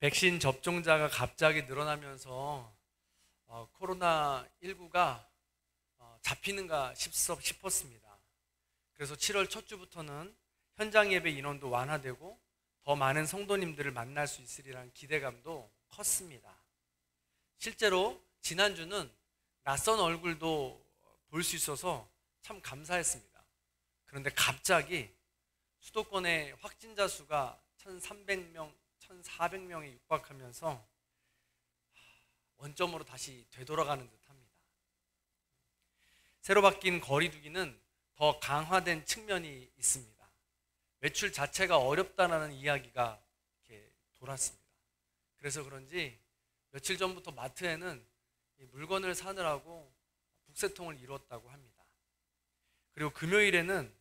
백신 접종자가 갑자기 늘어나면서 코로나19가 잡히는가 싶었습니다. 그래서 7월 첫 주부터는 현장 예배 인원도 완화되고 더 많은 성도님들을 만날 수 있으리라는 기대감도 컸습니다. 실제로 지난주는 낯선 얼굴도 볼 수 있어서 참 감사했습니다. 그런데 갑자기 수도권의 확진자 수가 1,300명, 1,400명에 육박하면서 원점으로 다시 되돌아가는 듯합니다. 새로 바뀐 거리두기는 더 강화된 측면이 있습니다. 외출 자체가 어렵다는 이야기가 이렇게 돌았습니다. 그래서 그런지 며칠 전부터 마트에는 물건을 사느라고 북새통을 이뤘다고 합니다. 그리고 금요일에는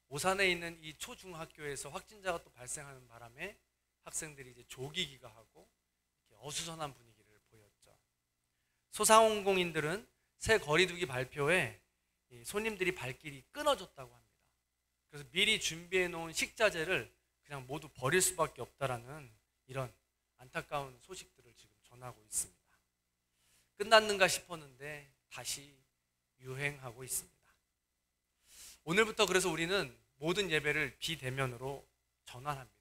오산에 있는 이 초중학교에서 확진자가 또 발생하는 바람에 학생들이 이제 조기기가 하고 어수선한 분위기를 보였죠. 소상공인들은 새 거리두기 발표에 손님들이 발길이 끊어졌다고 합니다. 그래서 미리 준비해 놓은 식자재를 그냥 모두 버릴 수밖에 없다라는 이런 안타까운 소식들을 지금 전하고 있습니다. 끝났는가 싶었는데 다시 유행하고 있습니다. 오늘부터 그래서 우리는 모든 예배를 비대면으로 전환합니다.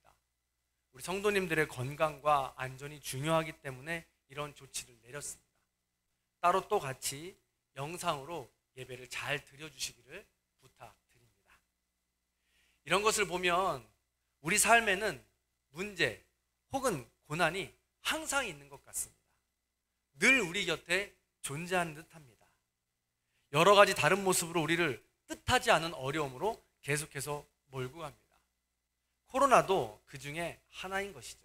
우리 성도님들의 건강과 안전이 중요하기 때문에 이런 조치를 내렸습니다. 따로 또 같이 영상으로 예배를 잘 드려주시기를 부탁드립니다. 이런 것을 보면 우리 삶에는 문제 혹은 고난이 항상 있는 것 같습니다. 늘 우리 곁에 존재하는 듯합니다. 여러 가지 다른 모습으로 우리를 뜻하지 않은 어려움으로 계속해서 몰고 갑니다. 코로나도 그 중에 하나인 것이죠.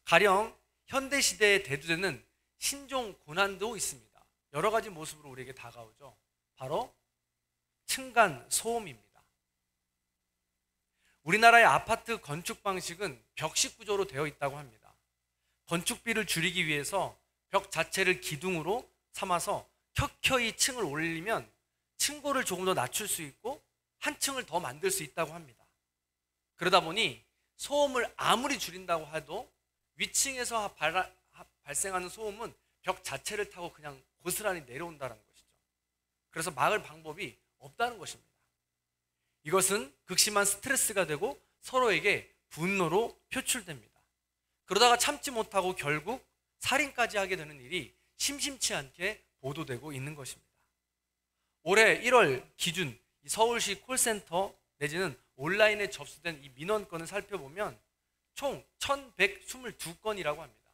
가령 현대시대에 대두되는 신종 고난도 있습니다. 여러 가지 모습으로 우리에게 다가오죠. 바로 층간 소음입니다. 우리나라의 아파트 건축 방식은 벽식 구조로 되어 있다고 합니다. 건축비를 줄이기 위해서 벽 자체를 기둥으로 삼아서 켜켜이 층을 올리면 층고를 조금 더 낮출 수 있고 한 층을 더 만들 수 있다고 합니다. 그러다 보니 소음을 아무리 줄인다고 해도 위층에서 발생하는 소음은 벽 자체를 타고 그냥 고스란히 내려온다는 것이죠. 그래서 막을 방법이 없다는 것입니다. 이것은 극심한 스트레스가 되고 서로에게 분노로 표출됩니다. 그러다가 참지 못하고 결국 살인까지 하게 되는 일이 심심치 않게 보도되고 있는 것입니다. 올해 1월 기준 서울시 콜센터 내지는 온라인에 접수된 이 민원건을 살펴보면 총 1,122건이라고 합니다.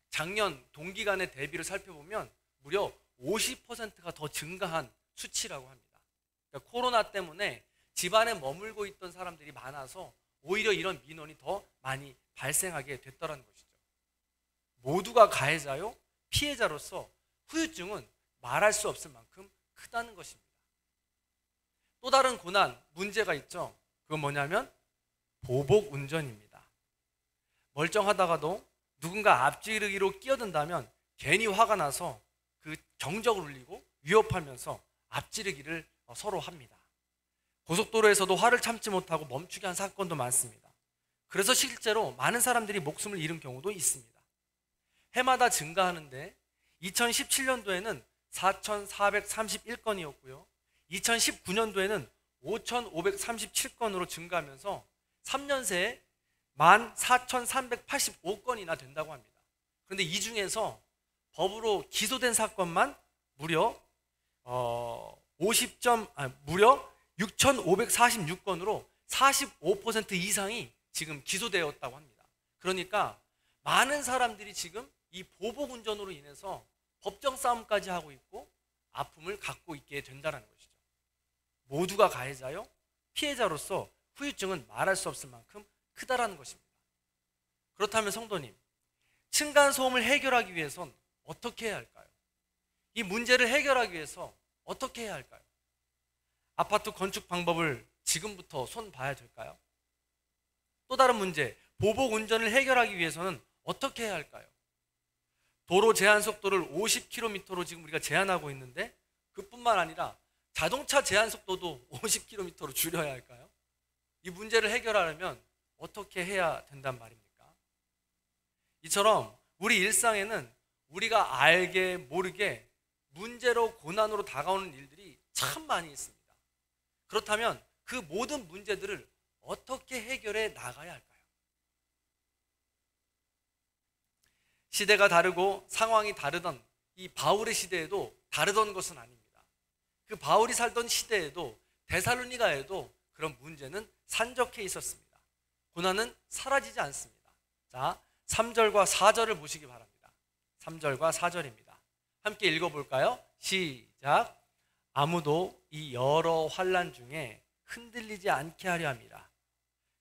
작년 동기간의 대비를 살펴보면 무려 50%가 더 증가한 수치라고 합니다. 그러니까 코로나 때문에 집안에 머물고 있던 사람들이 많아서 오히려 이런 민원이 더 많이 발생하게 됐다는 것이죠. 모두가 가해자요, 피해자로서 후유증은 말할 수 없을 만큼 크다는 것입니다. 또 다른 고난, 문제가 있죠. 그건 뭐냐면 보복 운전입니다. 멀쩡하다가도 누군가 앞지르기로 끼어든다면 괜히 화가 나서 그 경적을 울리고 위협하면서 앞지르기를 서로 합니다. 고속도로에서도 화를 참지 못하고 멈추게 한 사건도 많습니다. 그래서 실제로 많은 사람들이 목숨을 잃은 경우도 있습니다. 해마다 증가하는데 2017년도에는 4,431건이었고요. 2019년도에는 5,537건으로 증가하면서 3년 새에 14,385건이나 된다고 합니다. 그런데 이 중에서 법으로 기소된 사건만 무려 6,546건으로 45% 이상이 지금 기소되었다고 합니다. 그러니까 많은 사람들이 지금 이 보복 운전으로 인해서 법정 싸움까지 하고 있고 아픔을 갖고 있게 된다는 것이죠. 모두가 가해자요, 피해자로서 후유증은 말할 수 없을 만큼 크다라는 것입니다. 그렇다면 성도님, 층간소음을 해결하기 위해선 어떻게 해야 할까요? 이 문제를 해결하기 위해서 어떻게 해야 할까요? 아파트 건축 방법을 지금부터 손 봐야 될까요? 또 다른 문제, 보복 운전을 해결하기 위해서는 어떻게 해야 할까요? 도로 제한 속도를 50km로 지금 우리가 제한하고 있는데 그뿐만 아니라 자동차 제한 속도도 50km로 줄여야 할까요? 이 문제를 해결하려면 어떻게 해야 된단 말입니까? 이처럼 우리 일상에는 우리가 알게 모르게 문제로 고난으로 다가오는 일들이 참 많이 있습니다. 그렇다면 그 모든 문제들을 어떻게 해결해 나가야 할까요? 시대가 다르고 상황이 다르던 이 바울의 시대에도 다르던 것은 아닙니다. 그 바울이 살던 시대에도 데살로니가에도 그런 문제는 산적해 있었습니다. 고난은 사라지지 않습니다. 자, 3절과 4절을 보시기 바랍니다. 3절과 4절입니다. 함께 읽어볼까요? 시작. 아무도 이 여러 환난 중에 흔들리지 않게 하려 함이라.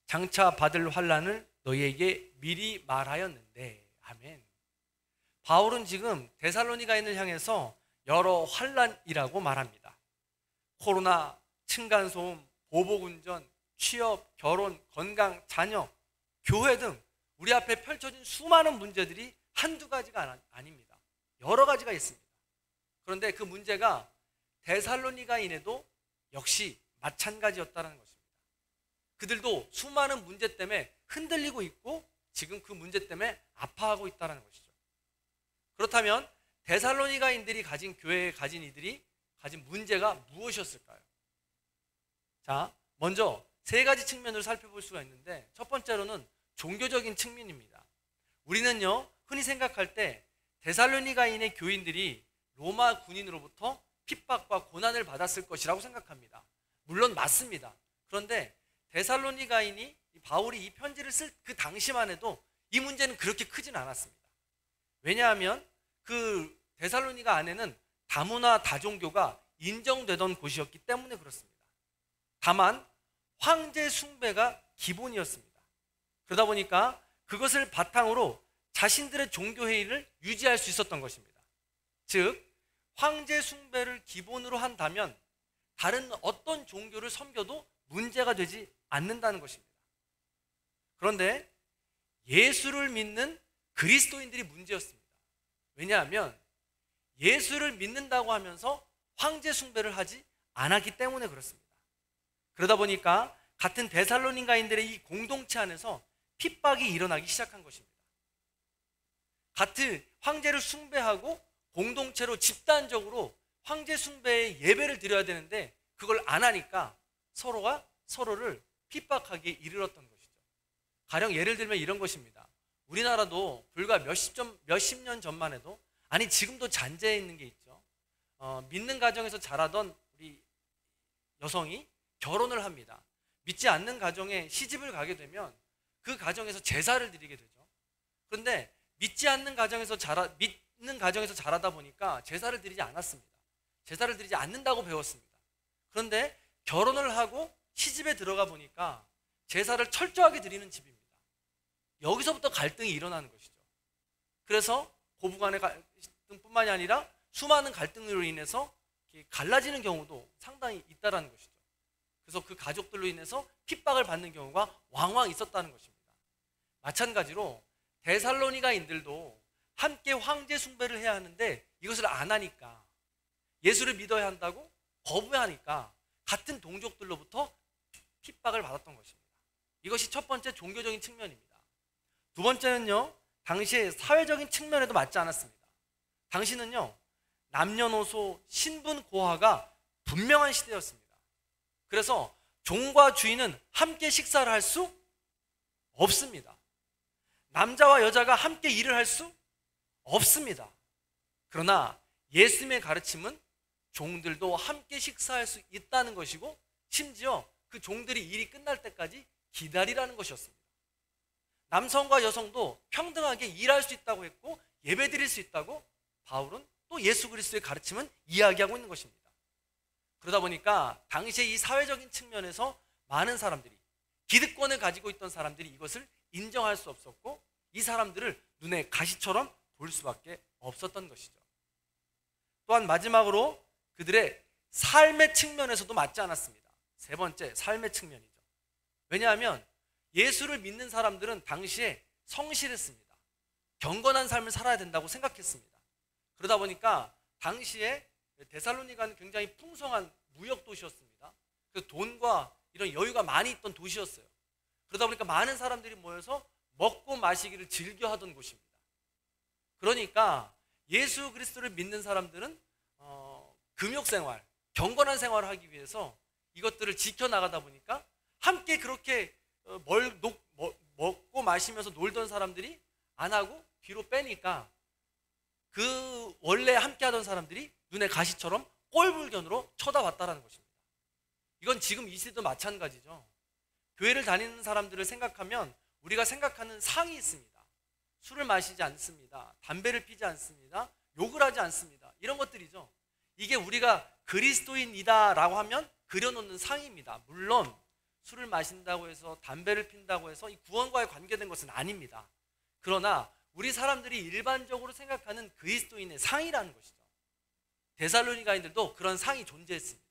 장차 받을 환난을 너희에게 미리 말하였는데. 아멘. 바울은 지금 데살로니가인을 향해서 여러 환난이라고 말합니다. 코로나, 층간소음, 보복운전, 취업, 결혼, 건강, 자녀, 교회 등 우리 앞에 펼쳐진 수많은 문제들이 한두 가지가 아닙니다. 여러 가지가 있습니다. 그런데 그 문제가 데살로니가인에도 역시 마찬가지였다는 것입니다. 그들도 수많은 문제 때문에 흔들리고 있고 지금 그 문제 때문에 아파하고 있다는 것이죠. 그렇다면 데살로니가인들이 가진 교회에 가진 이들이 가진 문제가 무엇이었을까요? 자, 먼저 세 가지 측면을 살펴볼 수가 있는데 첫 번째로는 종교적인 측면입니다. 우리는요, 흔히 생각할 때 데살로니가인의 교인들이 로마 군인으로부터 핍박과 고난을 받았을 것이라고 생각합니다. 물론 맞습니다. 그런데 데살로니가인이 바울이 이 편지를 쓸 그 당시만 해도 이 문제는 그렇게 크진 않았습니다. 왜냐하면 그 데살로니가 안에는 다문화 다종교가 인정되던 곳이었기 때문에 그렇습니다. 다만 황제 숭배가 기본이었습니다. 그러다 보니까 그것을 바탕으로 자신들의 종교 회의를 유지할 수 있었던 것입니다. 즉 황제 숭배를 기본으로 한다면 다른 어떤 종교를 섬겨도 문제가 되지 않는다는 것입니다. 그런데 예수를 믿는 그리스도인들이 문제였습니다. 왜냐하면 예수를 믿는다고 하면서 황제 숭배를 하지 않았기 때문에 그렇습니다. 그러다 보니까 같은 데살로니가인들의 이 공동체 안에서 핍박이 일어나기 시작한 것입니다. 같은 황제를 숭배하고 공동체로 집단적으로 황제 숭배의 예배를 드려야 되는데 그걸 안 하니까 서로가 서로를 핍박하기에 이르렀던 것이죠. 가령 예를 들면 이런 것입니다. 우리나라도 불과 몇십 년 전만 해도, 아니 지금도 잔재해 있는 게 있죠. 믿는 가정에서 자라던 우리 여성이 결혼을 합니다. 믿지 않는 가정에 시집을 가게 되면 그 가정에서 제사를 드리게 되죠. 그런데 믿는 가정에서 자라다 보니까 제사를 드리지 않았습니다. 제사를 드리지 않는다고 배웠습니다. 그런데 결혼을 하고 시집에 들어가 보니까 제사를 철저하게 드리는 집입니다. 여기서부터 갈등이 일어나는 것이죠. 그래서 고부간의 갈등뿐만이 아니라 수많은 갈등으로 인해서 갈라지는 경우도 상당히 있다는 것이죠. 그래서 그 가족들로 인해서 핍박을 받는 경우가 왕왕 있었다는 것입니다. 마찬가지로 데살로니가인들도 함께 황제 숭배를 해야 하는데 이것을 안 하니까, 예수를 믿어야 한다고 거부하니까 같은 동족들로부터 핍박을 받았던 것입니다. 이것이 첫 번째 종교적인 측면입니다. 두 번째는요, 당시의 사회적인 측면에도 맞지 않았습니다. 당시는요, 남녀노소 신분 고하가 분명한 시대였습니다. 그래서 종과 주인은 함께 식사를 할 수 없습니다. 남자와 여자가 함께 일을 할 수 없습니다. 그러나 예수님의 가르침은 종들도 함께 식사할 수 있다는 것이고, 심지어 그 종들이 일이 끝날 때까지 기다리라는 것이었습니다. 남성과 여성도 평등하게 일할 수 있다고 했고 예배 드릴 수 있다고 바울은 또 예수 그리스도의 가르침은 이야기하고 있는 것입니다. 그러다 보니까 당시에 이 사회적인 측면에서 많은 사람들이, 기득권을 가지고 있던 사람들이 이것을 인정할 수 없었고 이 사람들을 눈에 가시처럼 볼 수밖에 없었던 것이죠. 또한 마지막으로 그들의 삶의 측면에서도 맞지 않았습니다. 세 번째, 삶의 측면이죠. 왜냐하면 예수를 믿는 사람들은 당시에 성실했습니다. 경건한 삶을 살아야 된다고 생각했습니다. 그러다 보니까 당시에 데살로니가는 굉장히 풍성한 무역 도시였습니다. 그래서 돈과 이런 여유가 많이 있던 도시였어요. 그러다 보니까 많은 사람들이 모여서 먹고 마시기를 즐겨 하던 곳입니다. 그러니까 예수 그리스도를 믿는 사람들은 금욕생활, 경건한 생활을 하기 위해서 이것들을 지켜나가다 보니까 함께 그렇게 먹고 마시면서 놀던 사람들이 안 하고 뒤로 빼니까 그 원래 함께 하던 사람들이 눈에 가시처럼 꼴불견으로 쳐다봤다는 것입니다. 이건 지금 이 시대도 마찬가지죠. 교회를 다니는 사람들을 생각하면 우리가 생각하는 상이 있습니다. 술을 마시지 않습니다. 담배를 피지 않습니다. 욕을 하지 않습니다. 이런 것들이죠. 이게 우리가 그리스도인이다라고 하면 그려놓는 상입니다. 물론 술을 마신다고 해서 담배를 핀다고 해서 이 구원과의 관계된 것은 아닙니다. 그러나 우리 사람들이 일반적으로 생각하는 그리스도인의 상이라는 것이죠. 데살로니가인들도 그런 상이 존재했습니다.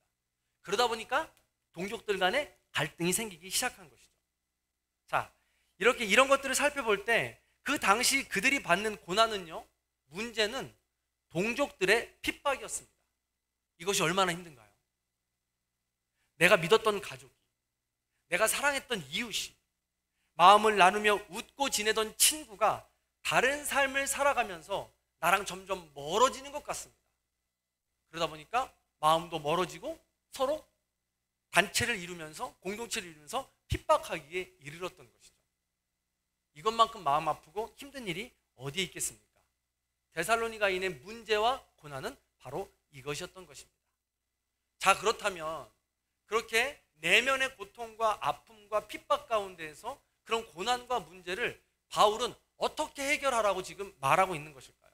그러다 보니까 동족들 간에 갈등이 생기기 시작한 것이죠. 자, 이렇게 이런 것들을 살펴볼 때 그 당시 그들이 받는 고난은요, 문제는 동족들의 핍박이었습니다. 이것이 얼마나 힘든가요? 내가 믿었던 가족이, 내가 사랑했던 이웃이, 마음을 나누며 웃고 지내던 친구가 다른 삶을 살아가면서 나랑 점점 멀어지는 것 같습니다. 그러다 보니까 마음도 멀어지고 서로 단체를 이루면서, 공동체를 이루면서 핍박하기에 이르렀던 것이죠. 이것만큼 마음 아프고 힘든 일이 어디에 있겠습니까? 데살로니가인의 문제와 고난은 바로 이것이었던 것입니다. 자, 그렇다면 그렇게 내면의 고통과 아픔과 핍박 가운데에서 그런 고난과 문제를 바울은 어떻게 해결하라고 지금 말하고 있는 것일까요?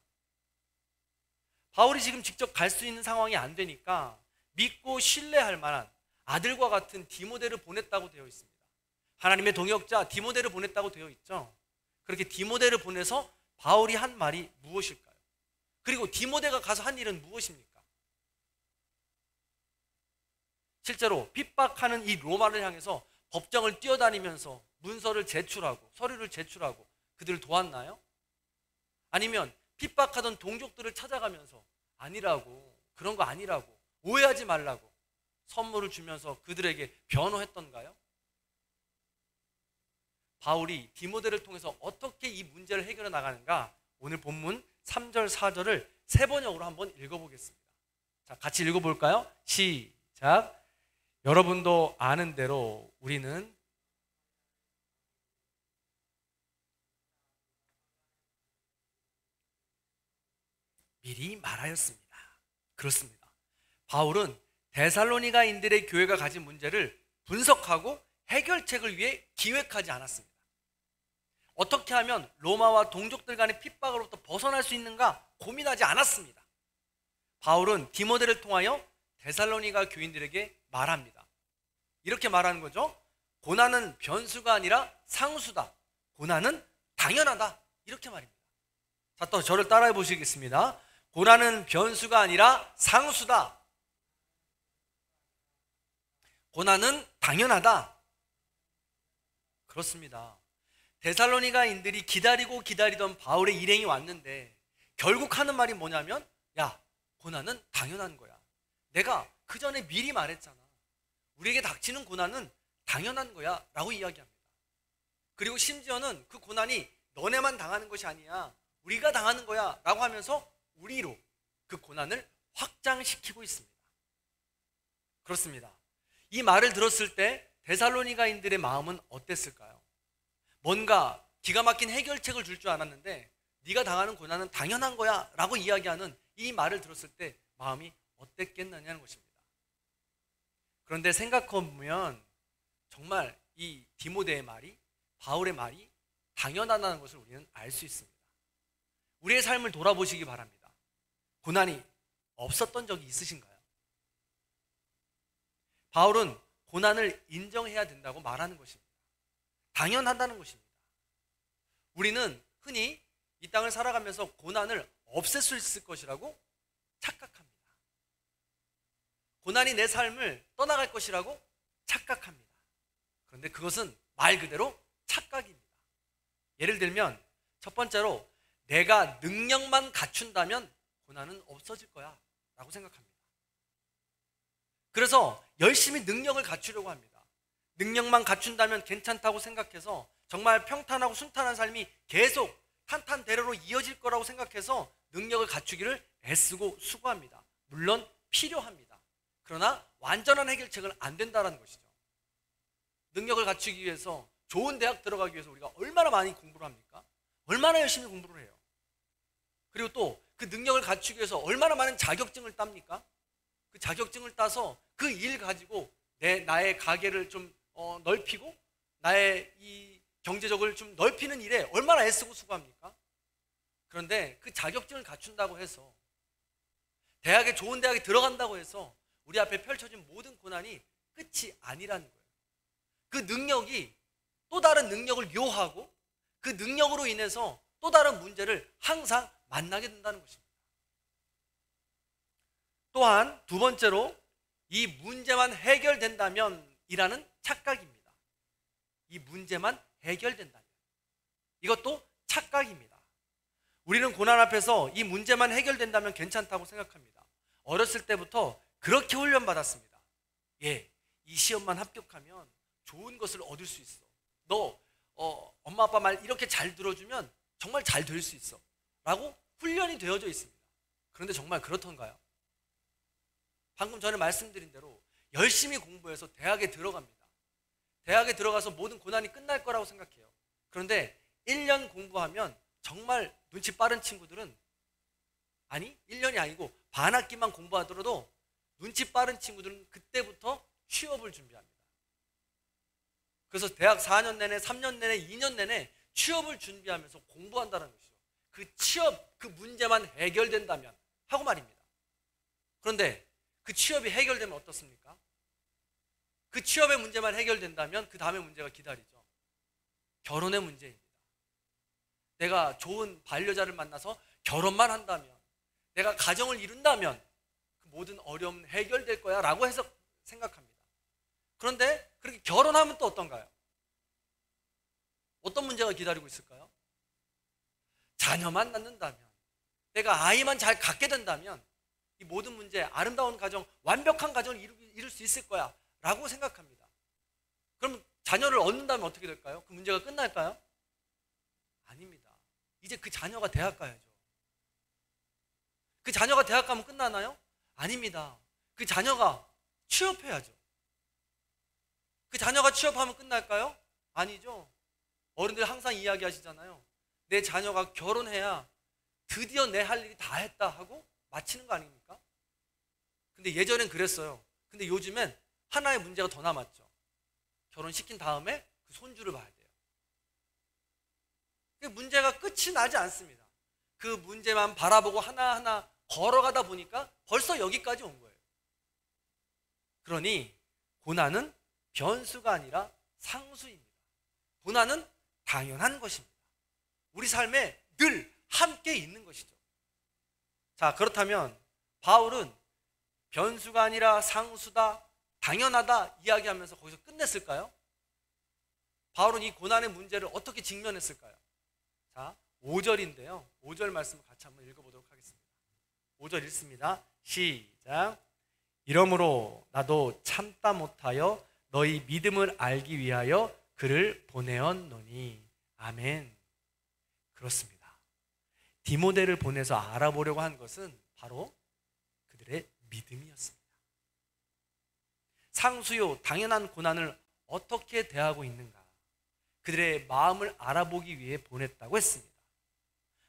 바울이 지금 직접 갈 수 있는 상황이 안 되니까 믿고 신뢰할 만한 아들과 같은 디모데를 보냈다고 되어 있습니다. 하나님의 동역자 디모데를 보냈다고 되어 있죠. 그렇게 디모데를 보내서 바울이 한 말이 무엇일까요? 그리고 디모데가 가서 한 일은 무엇입니까? 실제로 핍박하는 이 로마를 향해서 법정을 뛰어다니면서 문서를 제출하고 서류를 제출하고 그들을 도왔나요? 아니면 핍박하던 동족들을 찾아가면서 아니라고, 그런 거 아니라고, 오해하지 말라고 선물을 주면서 그들에게 변호했던가요? 바울이 디모데를 통해서 어떻게 이 문제를 해결해 나가는가, 오늘 본문 3절, 4절을 세 번역으로 한번 읽어보겠습니다. 자, 같이 읽어볼까요? 시작. 여러분도 아는 대로 우리는 미리 말하였습니다. 그렇습니다. 바울은 데살로니가인들의 교회가 가진 문제를 분석하고 해결책을 위해 기획하지 않았습니다. 어떻게 하면 로마와 동족들 간의 핍박으로부터 벗어날 수 있는가 고민하지 않았습니다. 바울은 디모데를 통하여 데살로니가 교인들에게 말합니다. 이렇게 말하는 거죠. 고난은 변수가 아니라 상수다. 고난은 당연하다. 이렇게 말입니다. 자, 또 저를 따라해 보시겠습니다. 고난은 변수가 아니라 상수다. 고난은 당연하다. 그렇습니다. 데살로니가인들이 기다리고 기다리던 바울의 일행이 왔는데 결국 하는 말이 뭐냐면, 야, 고난은 당연한 거야. 내가 그 전에 미리 말했잖아. 우리에게 닥치는 고난은 당연한 거야 라고 이야기합니다. 그리고 심지어는 그 고난이 너네만 당하는 것이 아니야, 우리가 당하는 거야 라고 하면서 우리로 그 고난을 확장시키고 있습니다. 그렇습니다. 이 말을 들었을 때 데살로니가인들의 마음은 어땠을까요? 뭔가 기가 막힌 해결책을 줄 줄 알았는데 네가 당하는 고난은 당연한 거야 라고 이야기하는 이 말을 들었을 때 마음이 어땠겠느냐는 것입니다. 그런데 생각해보면 정말 이 디모데의 말이, 바울의 말이 당연하다는 것을 우리는 알 수 있습니다. 우리의 삶을 돌아보시기 바랍니다. 고난이 없었던 적이 있으신가요? 바울은 고난을 인정해야 된다고 말하는 것입니다. 당연하다는 것입니다. 우리는 흔히 이 땅을 살아가면서 고난을 없앨 수 있을 것이라고 착각합니다. 고난이 내 삶을 떠나갈 것이라고 착각합니다. 그런데 그것은 말 그대로 착각입니다. 예를 들면 첫 번째로 내가 능력만 갖춘다면 고난은 없어질 거야 라고 생각합니다. 그래서 열심히 능력을 갖추려고 합니다. 능력만 갖춘다면 괜찮다고 생각해서 정말 평탄하고 순탄한 삶이 계속 탄탄대로로 이어질 거라고 생각해서 능력을 갖추기를 애쓰고 수고합니다. 물론 필요합니다. 그러나 완전한 해결책은 안 된다는 것이죠. 능력을 갖추기 위해서 좋은 대학 들어가기 위해서 우리가 얼마나 많이 공부를 합니까? 얼마나 열심히 공부를 해요. 그리고 또 그 능력을 갖추기 위해서 얼마나 많은 자격증을 땁니까? 그 자격증을 따서 그 일 가지고 나의 가게를 좀 넓히고 나의 이 경제적을 좀 넓히는 일에 얼마나 애쓰고 수고합니까? 그런데 그 자격증을 갖춘다고 해서 좋은 대학에 들어간다고 해서 우리 앞에 펼쳐진 모든 고난이 끝이 아니라는 거예요. 그 능력이 또 다른 능력을 요하고 그 능력으로 인해서 또 다른 문제를 항상 만나게 된다는 것입니다. 또한 두 번째로 이 문제만 해결된다면 이라는 착각입니다. 이 문제만 해결된다면 이것도 착각입니다. 우리는 고난 앞에서 이 문제만 해결된다면 괜찮다고 생각합니다. 어렸을 때부터 그렇게 훈련받았습니다. 이 시험만 합격하면 좋은 것을 얻을 수 있어. 너 엄마 아빠 말 이렇게 잘 들어주면 정말 잘 될 수 있어 라고 훈련이 되어져 있습니다. 그런데 정말 그렇던가요? 방금 전에 말씀드린 대로 열심히 공부해서 대학에 들어갑니다. 대학에 들어가서 모든 고난이 끝날 거라고 생각해요. 그런데 1년 공부하면 정말 눈치 빠른 친구들은 1년이 아니고 반학기만 공부하더라도 눈치 빠른 친구들은 그때부터 취업을 준비합니다. 그래서 대학 4년 내내, 3년 내내, 2년 내내 취업을 준비하면서 공부한다는 것이죠. 그 취업, 그 문제만 해결된다면 하고 말입니다. 그런데 그 취업이 해결되면 어떻습니까? 그 취업의 문제만 해결된다면 그 다음에 문제가 기다리죠. 결혼의 문제입니다. 내가 좋은 반려자를 만나서 결혼만 한다면, 내가 가정을 이룬다면 그 모든 어려움은 해결될 거야 라고 해서 생각합니다. 그런데 그렇게 결혼하면 또 어떤가요? 어떤 문제가 기다리고 있을까요? 자녀만 낳는다면, 내가 아이만 잘 갖게 된다면 이 모든 문제, 아름다운 가정, 완벽한 가정을 이룰 수 있을 거야 라고 생각합니다. 그럼 자녀를 얻는다면 어떻게 될까요? 그 문제가 끝날까요? 아닙니다. 이제 그 자녀가 대학 가야죠. 그 자녀가 대학 가면 끝나나요? 아닙니다. 그 자녀가 취업해야죠. 그 자녀가 취업하면 끝날까요? 아니죠. 어른들 항상 이야기하시잖아요. 내 자녀가 결혼해야 드디어 내 할 일이 다 했다 하고 마치는 거 아닙니까? 근데 예전엔 그랬어요. 근데 요즘엔 하나의 문제가 더 남았죠. 결혼시킨 다음에 그 손주를 봐야 돼요. 그 문제가 끝이 나지 않습니다. 그 문제만 바라보고 하나하나 걸어가다 보니까 벌써 여기까지 온 거예요. 그러니 고난은 변수가 아니라 상수입니다. 고난은 당연한 것입니다. 우리 삶에 늘 함께 있는 것이죠. 자, 그렇다면 바울은 변수가 아니라 상수다, 당연하다 이야기하면서 거기서 끝냈을까요? 바울은 이 고난의 문제를 어떻게 직면했을까요? 자, 5절인데요. 5절 말씀을 같이 한번 읽어보도록 하겠습니다. 5절 읽습니다. 시작. 이러므로 나도 참다 못하여 너희 믿음을 알기 위하여 그를 보내었노니. 아멘. 그렇습니다. 디모데를 보내서 알아보려고 한 것은 바로 그들의 믿음이었습니다. 상수요, 당연한 고난을 어떻게 대하고 있는가, 그들의 마음을 알아보기 위해 보냈다고 했습니다.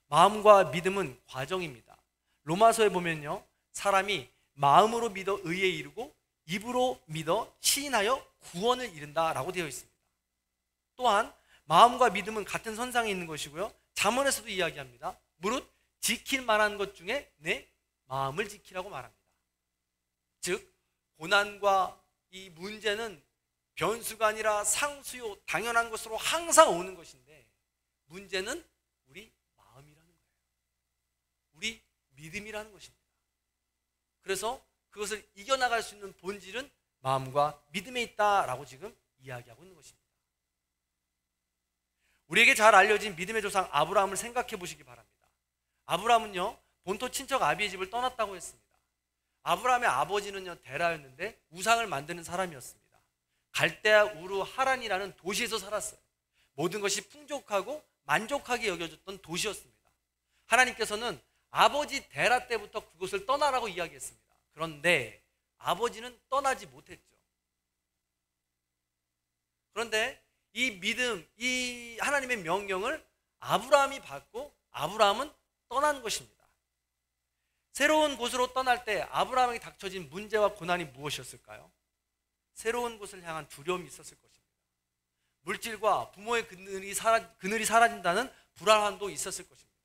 마음과 믿음은 과정입니다. 로마서에 보면요, 사람이 마음으로 믿어 의에 이르고 입으로 믿어 시인하여 구원을 이룬다라고 되어 있습니다. 또한 마음과 믿음은 같은 선상에 있는 것이고요, 잠언에서도 이야기합니다. 무릇 지킬 만한 것 중에 내 마음을 지키라고 말합니다. 즉 고난과 이 문제는 변수가 아니라 상수요, 당연한 것으로 항상 오는 것인데, 문제는 우리 마음이라는 거예요. 우리 믿음이라는 것입니다. 그래서 그것을 이겨나갈 수 있는 본질은 마음과 믿음에 있다라고 지금 이야기하고 있는 것입니다. 우리에게 잘 알려진 믿음의 조상 아브라함을 생각해 보시기 바랍니다. 아브라함은요, 본토 친척 아비의 집을 떠났다고 했습니다. 아브라함의 아버지는요, 데라였는데 우상을 만드는 사람이었습니다. 갈대아 우르 하란이라는 도시에서 살았어요. 모든 것이 풍족하고 만족하게 여겨졌던 도시였습니다. 하나님께서는 아버지 데라 때부터 그곳을 떠나라고 이야기했습니다. 그런데 아버지는 떠나지 못했죠. 그런데 이 믿음, 이 하나님의 명령을 아브라함이 받고 아브라함은 떠난 것입니다. 새로운 곳으로 떠날 때 아브라함에게 닥쳐진 문제와 고난이 무엇이었을까요? 새로운 곳을 향한 두려움이 있었을 것입니다. 물질과 부모의 그늘이 사라진다는 불안함도 있었을 것입니다.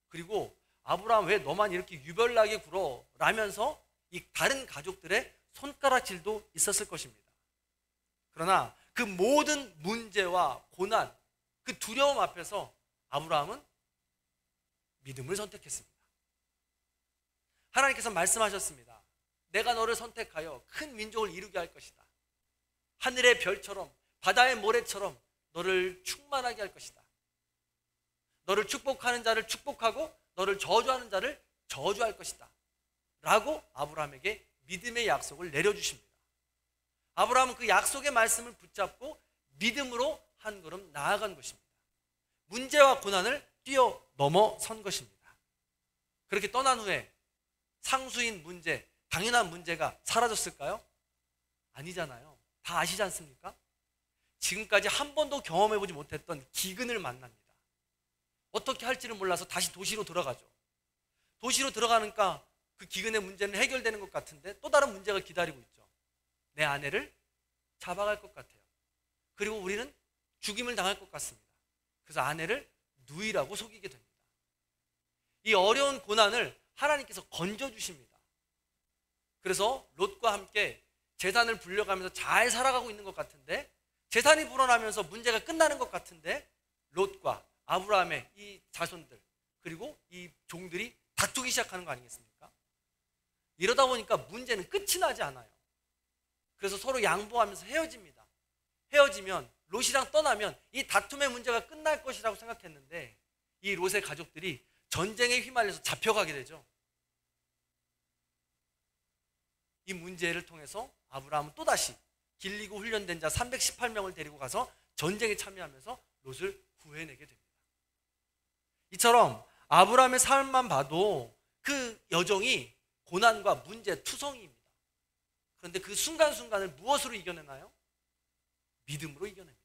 그리고 아브라함 왜 너만 이렇게 유별나게 굴어? 라면서 이 다른 가족들의 손가락질도 있었을 것입니다. 그러나 그 모든 문제와 고난, 그 두려움 앞에서 아브라함은 믿음을 선택했습니다. 하나님께서 말씀하셨습니다. 내가 너를 선택하여 큰 민족을 이루게 할 것이다. 하늘의 별처럼 바다의 모래처럼 너를 충만하게 할 것이다. 너를 축복하는 자를 축복하고 너를 저주하는 자를 저주할 것이다. 라고 아브라함에게 믿음의 약속을 내려주십니다. 아브라함은 그 약속의 말씀을 붙잡고 믿음으로 한 걸음 나아간 것입니다. 문제와 고난을 뛰어넘어선 것입니다. 그렇게 떠난 후에 상수인 문제, 당연한 문제가 사라졌을까요? 아니잖아요. 다 아시지 않습니까? 지금까지 한 번도 경험해보지 못했던 기근을 만납니다. 어떻게 할지를 몰라서 다시 도시로 들어가죠. 도시로 들어가니까 그 기근의 문제는 해결되는 것 같은데 또 다른 문제가 기다리고 있죠. 내 아내를 잡아갈 것 같아요. 그리고 우리는 죽임을 당할 것 같습니다. 그래서 아내를 누이라고 속이게 됩니다. 이 어려운 고난을 하나님께서 건져주십니다. 그래서 롯과 함께 재산을 불려가면서 잘 살아가고 있는 것 같은데, 재산이 불어나면서 문제가 끝나는 것 같은데 롯과 아브라함의 이 자손들 그리고 이 종들이 다투기 시작하는 거 아니겠습니까? 이러다 보니까 문제는 끝이 나지 않아요. 그래서 서로 양보하면서 헤어집니다. 헤어지면 롯이랑 떠나면 이 다툼의 문제가 끝날 것이라고 생각했는데 이 롯의 가족들이 전쟁에 휘말려서 잡혀가게 되죠. 이 문제를 통해서 아브라함은 또다시 길리고 훈련된 자 318명을 데리고 가서 전쟁에 참여하면서 롯을 구해내게 됩니다. 이처럼 아브라함의 삶만 봐도 그 여정이 고난과 문제 투성이입니다. 그런데 그 순간순간을 무엇으로 이겨내나요? 믿음으로 이겨냅니다.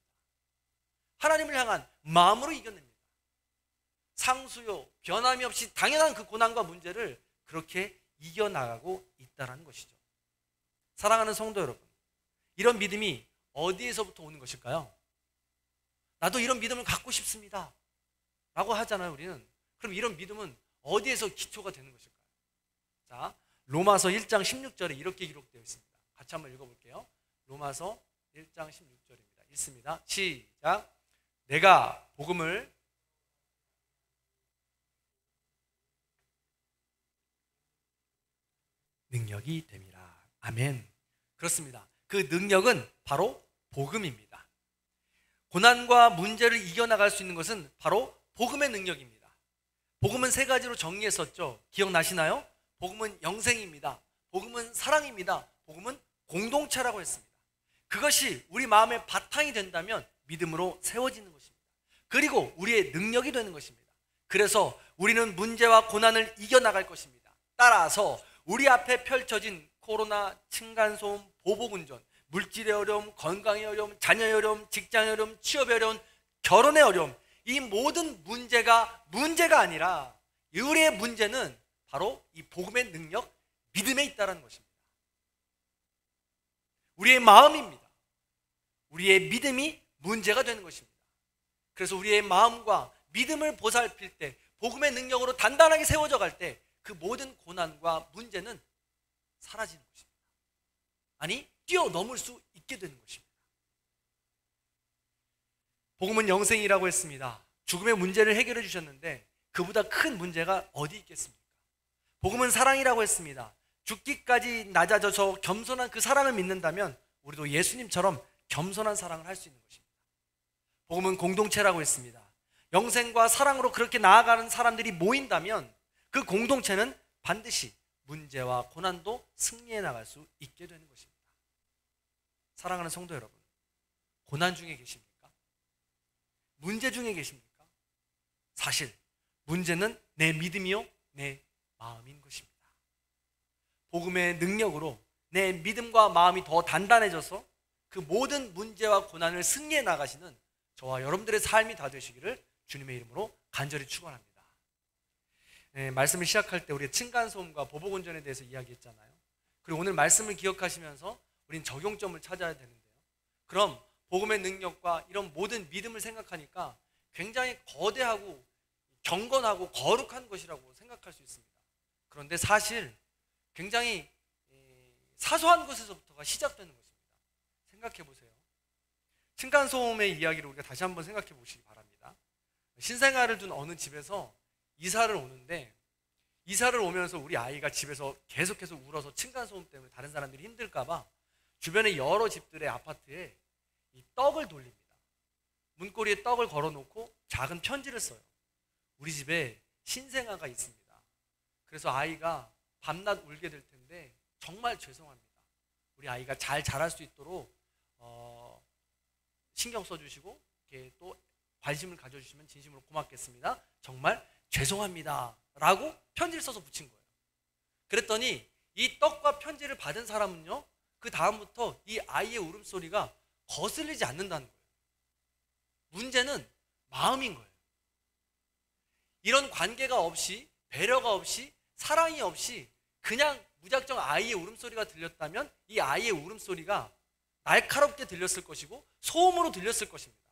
하나님을 향한 마음으로 이겨냅니다. 상수요 변함이 없이 당연한 그 고난과 문제를 그렇게 이겨나가고 있다는 것이죠. 사랑하는 성도 여러분, 이런 믿음이 어디에서부터 오는 것일까요? 나도 이런 믿음을 갖고 싶습니다 라고 하잖아요. 우리는. 그럼 이런 믿음은 어디에서 기초가 되는 것일까요? 자, 로마서 1장 16절에 이렇게 기록되어 있습니다. 같이 한번 읽어볼게요. 로마서 1장 16절입니다. 읽습니다. 시작. 내가 복음을 능력이 됨이라. 아멘. 그렇습니다. 그 능력은 바로 복음입니다. 고난과 문제를 이겨나갈 수 있는 것은 바로 복음의 능력입니다. 복음은 세 가지로 정리했었죠. 기억나시나요? 복음은 영생입니다. 복음은 사랑입니다. 복음은 공동체라고 했습니다. 그것이 우리 마음의 바탕이 된다면 믿음으로 세워지는 것입니다. 그리고 우리의 능력이 되는 것입니다. 그래서 우리는 문제와 고난을 이겨나갈 것입니다. 따라서 우리 앞에 펼쳐진 코로나, 층간소음, 보복운전, 물질의 어려움, 건강의 어려움, 자녀의 어려움, 직장의 어려움, 취업의 어려움, 결혼의 어려움, 이 모든 문제가 아니라 우리의 문제는 바로 이 복음의 능력, 믿음에 있다는 것입니다. 우리의 마음입니다. 우리의 믿음이 문제가 되는 것입니다. 그래서 우리의 마음과 믿음을 보살필 때, 복음의 능력으로 단단하게 세워져 갈 때 그 모든 고난과 문제는 사라지는 것입니다. 아니, 뛰어넘을 수 있게 되는 것입니다. 복음은 영생이라고 했습니다. 죽음의 문제를 해결해 주셨는데 그보다 큰 문제가 어디 있겠습니까? 복음은 사랑이라고 했습니다. 죽기까지 낮아져서 겸손한 그 사랑을 믿는다면 우리도 예수님처럼 겸손한 사랑을 할 수 있는 것입니다. 복음은 공동체라고 했습니다. 영생과 사랑으로 그렇게 나아가는 사람들이 모인다면 그 공동체는 반드시 문제와 고난도 승리해 나갈 수 있게 되는 것입니다. 사랑하는 성도 여러분, 고난 중에 계십니까? 문제 중에 계십니까? 사실 문제는 내 믿음이요, 내 마음인 것입니다. 복음의 능력으로 내 믿음과 마음이 더 단단해져서 그 모든 문제와 고난을 승리해 나가시는 저와 여러분들의 삶이 다 되시기를 주님의 이름으로 간절히 축원합니다. 말씀을 시작할 때 우리 층간소음과 보복운전에 대해서 이야기했잖아요. 그리고 오늘 말씀을 기억하시면서 우린 적용점을 찾아야 되는데요. 그럼 복음의 능력과 이런 모든 믿음을 생각하니까 굉장히 거대하고 경건하고 거룩한 것이라고 생각할 수 있습니다. 그런데 사실 굉장히 사소한 것에서부터가 시작되는 것입니다. 생각해 보세요. 층간소음의 이야기를 우리가 다시 한번 생각해 보시기 바랍니다. 신생아를 둔 어느 집에서 이사를 오는데, 이사를 오면서 우리 아이가 집에서 계속해서 울어서 층간소음 때문에 다른 사람들이 힘들까 봐 주변의 여러 집들의 아파트에 이 떡을 돌립니다. 문고리에 떡을 걸어놓고 작은 편지를 써요. 우리 집에 신생아가 있습니다. 그래서 아이가 밤낮 울게 될 텐데 정말 죄송합니다. 우리 아이가 잘 자랄 수 있도록 신경 써주시고 또 관심을 가져주시면 진심으로 고맙겠습니다. 정말 죄송합니다 라고 편지를 써서 붙인 거예요. 그랬더니 이 떡과 편지를 받은 사람은요, 그 다음부터 이 아이의 울음소리가 거슬리지 않는다는 거예요. 문제는 마음인 거예요. 이런 관계가 없이, 배려가 없이, 사랑이 없이 그냥 무작정 아이의 울음소리가 들렸다면 이 아이의 울음소리가 날카롭게 들렸을 것이고 소음으로 들렸을 것입니다.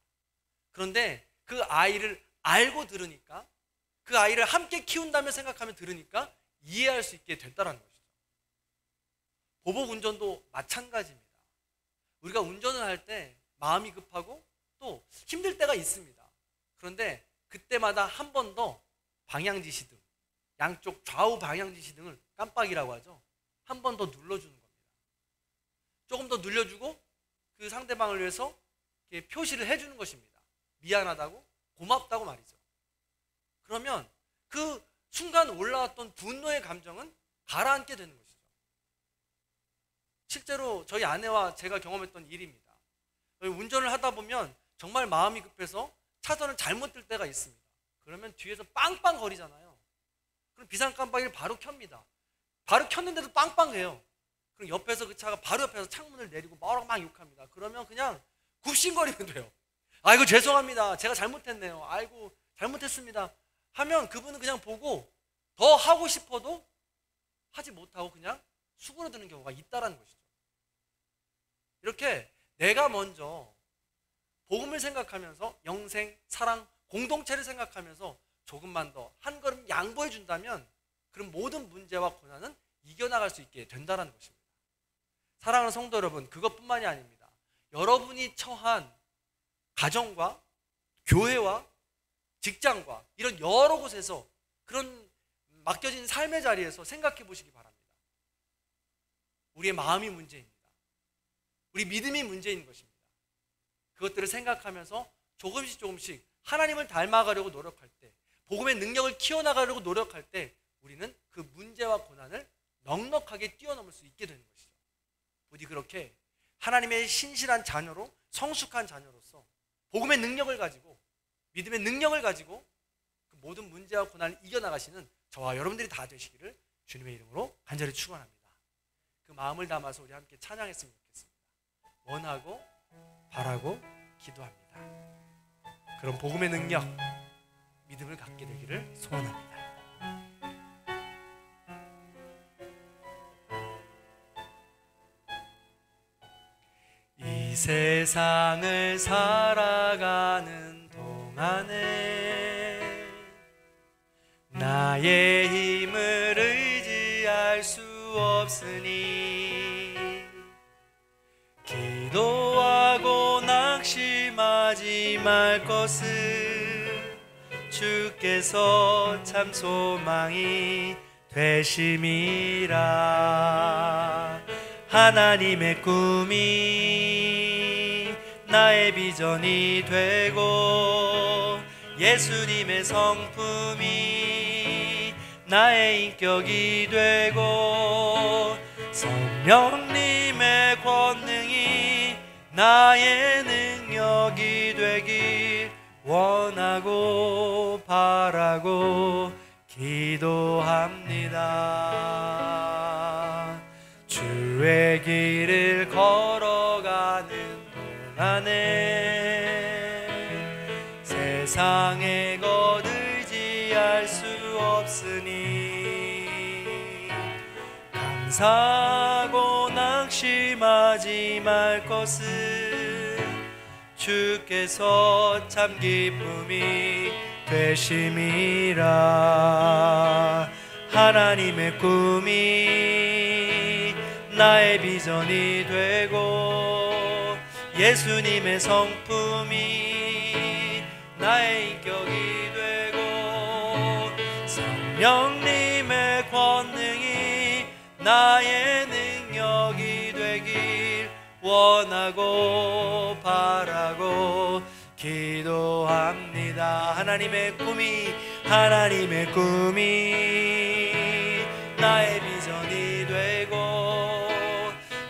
그런데 그 아이를 알고 들으니까, 그 아이를 함께 키운다며 생각하며 들으니까 이해할 수 있게 됐다는 것이죠. 보복운전도 마찬가지입니다. 우리가 운전을 할 때 마음이 급하고 또 힘들 때가 있습니다. 그런데 그때마다 한 번 더 방향지시등, 양쪽 좌우 방향지시등을 깜빡이라고 하죠. 한 번 더 눌러주는 겁니다. 조금 더 눌려주고 그 상대방을 위해서 이렇게 표시를 해주는 것입니다. 미안하다고, 고맙다고 말이죠. 그러면 그 순간 올라왔던 분노의 감정은 가라앉게 되는 것이죠. 실제로 저희 아내와 제가 경험했던 일입니다. 운전을 하다 보면 정말 마음이 급해서 차선을 잘못 들 때가 있습니다. 그러면 뒤에서 빵빵 거리잖아요. 그럼 비상깜빡이를 바로 켭니다. 바로 켰는데도 빵빵해요. 그럼 옆에서 그 차가 바로 옆에서 창문을 내리고 막 욕합니다. 그러면 그냥 굽신거리면 돼요. 아이고 죄송합니다. 제가 잘못했네요. 아이고 잘못했습니다. 하면 그분은 그냥 보고 더 하고 싶어도 하지 못하고 그냥 수그러드는 경우가 있다는 것이죠. 이렇게 내가 먼저 복음을 생각하면서 영생, 사랑, 공동체를 생각하면서 조금만 더 한 걸음 양보해 준다면 그런 모든 문제와 고난은 이겨나갈 수 있게 된다는 것입니다. 사랑하는 성도 여러분, 그것뿐만이 아닙니다. 여러분이 처한 가정과 교회와 직장과 이런 여러 곳에서 그런 맡겨진 삶의 자리에서 생각해 보시기 바랍니다. 우리의 마음이 문제입니다. 우리 믿음이 문제인 것입니다. 그것들을 생각하면서 조금씩 하나님을 닮아가려고 노력할 때, 복음의 능력을 키워나가려고 노력할 때 우리는 그 문제와 고난을 넉넉하게 뛰어넘을 수 있게 되는 것이죠. 부디 그렇게 하나님의 신실한 자녀로, 성숙한 자녀로서 복음의 능력을 가지고, 믿음의 능력을 가지고 그 모든 문제와 고난을 이겨나가시는 저와 여러분들이 다 되시기를 주님의 이름으로 간절히 축원합니다. 그 마음을 담아서 우리 함께 찬양했으면 좋겠습니다. 원하고 바라고 기도합니다. 그런 복음의 능력, 믿음을 갖게 되기를 소원합니다. 이 세상을 살아가는 동안에 나의 힘을 의지할 수 없으니 기도하고 낙심하지 말 것을 주께서 참 소망이 되심이라. 하나님의 꿈이 나의 비전이 되고 예수님의 성품이 나의 인격이 되고 성령님의 권능이 나의 능력이 되길 원하고 바랍니다. 바라고 기도합니다. 주의 길을 걸어가는 동안에 세상에 거들지할 수 없으니 감사하고 낙심하지 말 것은 주께서 참 기쁨이 되심이라. 하나님의 꿈이 나의 비전이 되고 예수님의 성품이 나의 인격이 되고 성령님의 권능이 나의 능력이 되길 원하고 바라고 기도합니다. 하나님의 꿈이 나의 비전이 되고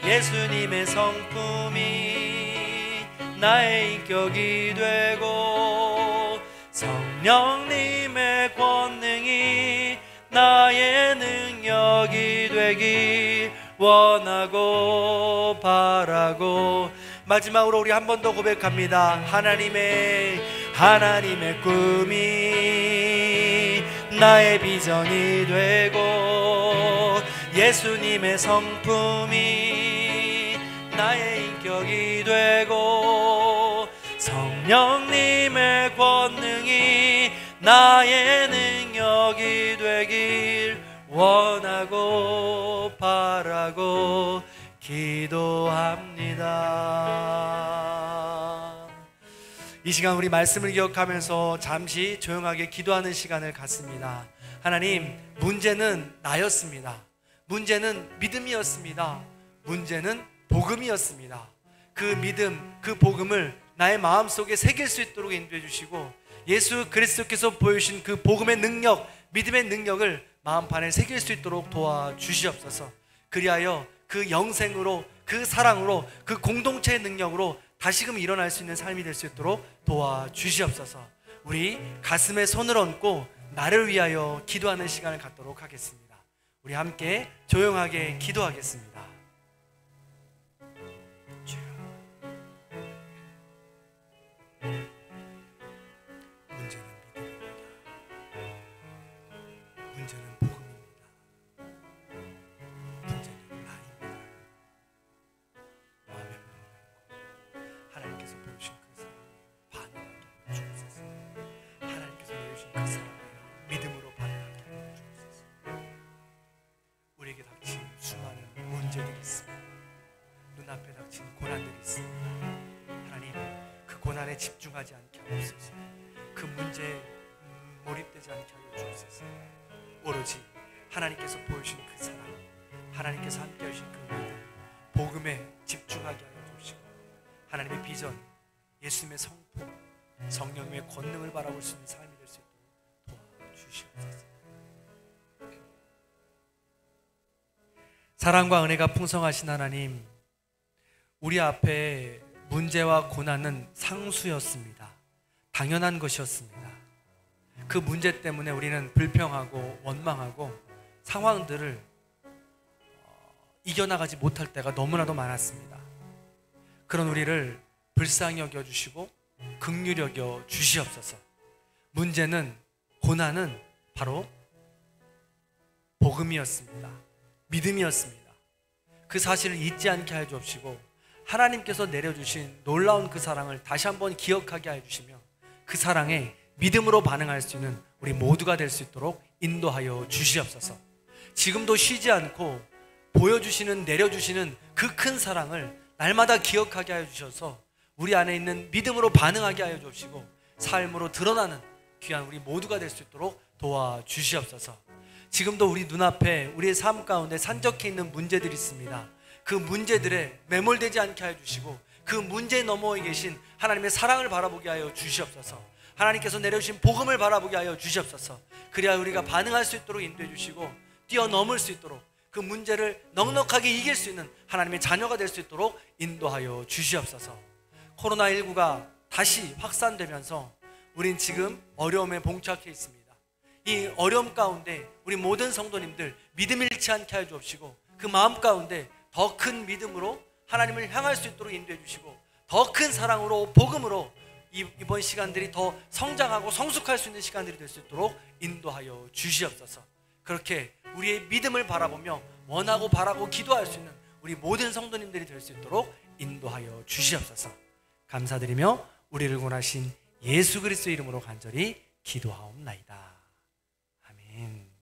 예수님의 성품이 나의 인격이 되고 성령님의 권능이 나의 능력이 되길 원하고 바라고. 마지막으로 우리 한 번 더 고백합니다. 하나님의 꿈이 나의 비전이 되고 예수님의 성품이 나의 인격이 되고 성령님의 권능이 나의 능력이 되길 원하고 바라고 기도합니다. 이 시간 우리 말씀을 기억하면서 잠시 조용하게 기도하는 시간을 갖습니다. 하나님, 문제는 나였습니다. 문제는 믿음이었습니다. 문제는 복음이었습니다. 그 믿음, 그 복음을 나의 마음속에 새길 수 있도록 인도해 주시고 예수 그리스도께서 보여주신 그 복음의 능력, 믿음의 능력을 마음판에 새길 수 있도록 도와주시옵소서. 그리하여 그 영생으로, 그 사랑으로, 그 공동체의 능력으로 다시금 일어날 수 있는 삶이 될 수 있도록 도와주시옵소서. 우리 가슴에 손을 얹고 나를 위하여 기도하는 시간을 갖도록 하겠습니다. 우리 함께 조용하게 기도하겠습니다. 문제는 믿음입니다. 문제는 복음입니다. 문제는 나입니다. 마음의 문제는 하나님께서 보여주신 그 사랑 반응하도록 주옵소서. 하나님께서 내주신 그 사랑을 믿음으로 반응하도록 주옵소서. 우리에게 닥친 수많은 문제들이 있습니다. 눈앞에 닥친 고난들이 있습니다. 하나님, 그 고난에 집중하지 않게 하옵소서. 그 문제에 몰입되지 않게 하여 주옵소서. 오로지 하나님께서 보여주신 그 사랑, 하나님께서 함께 하신 그 믿음, 복음에 집중하게 하여 주시고 하나님의 비전, 예수님의 성품, 성령님의 권능을 바라볼 수 있는 삶이 될 수 있도록 도와주시옵소서. 사랑과 은혜가 풍성하신 하나님, 우리 앞에 문제와 고난은 상수였습니다. 당연한 것이었습니다. 그 문제 때문에 우리는 불평하고 원망하고 상황들을 이겨나가지 못할 때가 너무나도 많았습니다. 그런 우리를 불쌍히 여겨주시고 긍휼히 여겨 주시옵소서. 문제는, 고난은 바로 복음이었습니다. 믿음이었습니다. 그 사실을 잊지 않게 하여 주옵시고 하나님께서 내려주신 놀라운 그 사랑을 다시 한번 기억하게 하여 주시며 그 사랑에 믿음으로 반응할 수 있는 우리 모두가 될 수 있도록 인도하여 주시옵소서. 지금도 쉬지 않고 보여주시는, 내려주시는 그 큰 사랑을 날마다 기억하게 하여 주셔서 우리 안에 있는 믿음으로 반응하게 하여 주시고 삶으로 드러나는 귀한 우리 모두가 될 수 있도록 도와주시옵소서. 지금도 우리 눈앞에, 우리의 삶 가운데 산적해 있는 문제들이 있습니다. 그 문제들에 매몰되지 않게 하여 주시고 그 문제 너머에 계신 하나님의 사랑을 바라보게 하여 주시옵소서. 하나님께서 내려주신 복음을 바라보게 하여 주시옵소서. 그래야 우리가 반응할 수 있도록 인도해 주시고 뛰어넘을 수 있도록 그 문제를 넉넉하게 이길 수 있는 하나님의 자녀가 될 수 있도록 인도하여 주시옵소서. 코로나19가 다시 확산되면서 우린 지금 어려움에 봉착해 있습니다. 이 어려움 가운데 우리 모든 성도님들 믿음 잃지 않게 하여 주옵시고, 그 마음 가운데 더 큰 믿음으로 하나님을 향할 수 있도록 인도해 주시고, 더 큰 사랑으로 복음으로 이번 시간들이 더 성장하고 성숙할 수 있는 시간들이 될 수 있도록 인도하여 주시옵소서. 그렇게 우리의 믿음을 바라보며 원하고 바라고 기도할 수 있는 우리 모든 성도님들이 될 수 있도록 인도하여 주시옵소서. 감사드리며 우리를 구원하신 예수 그리스도의 이름으로 간절히 기도하옵나이다.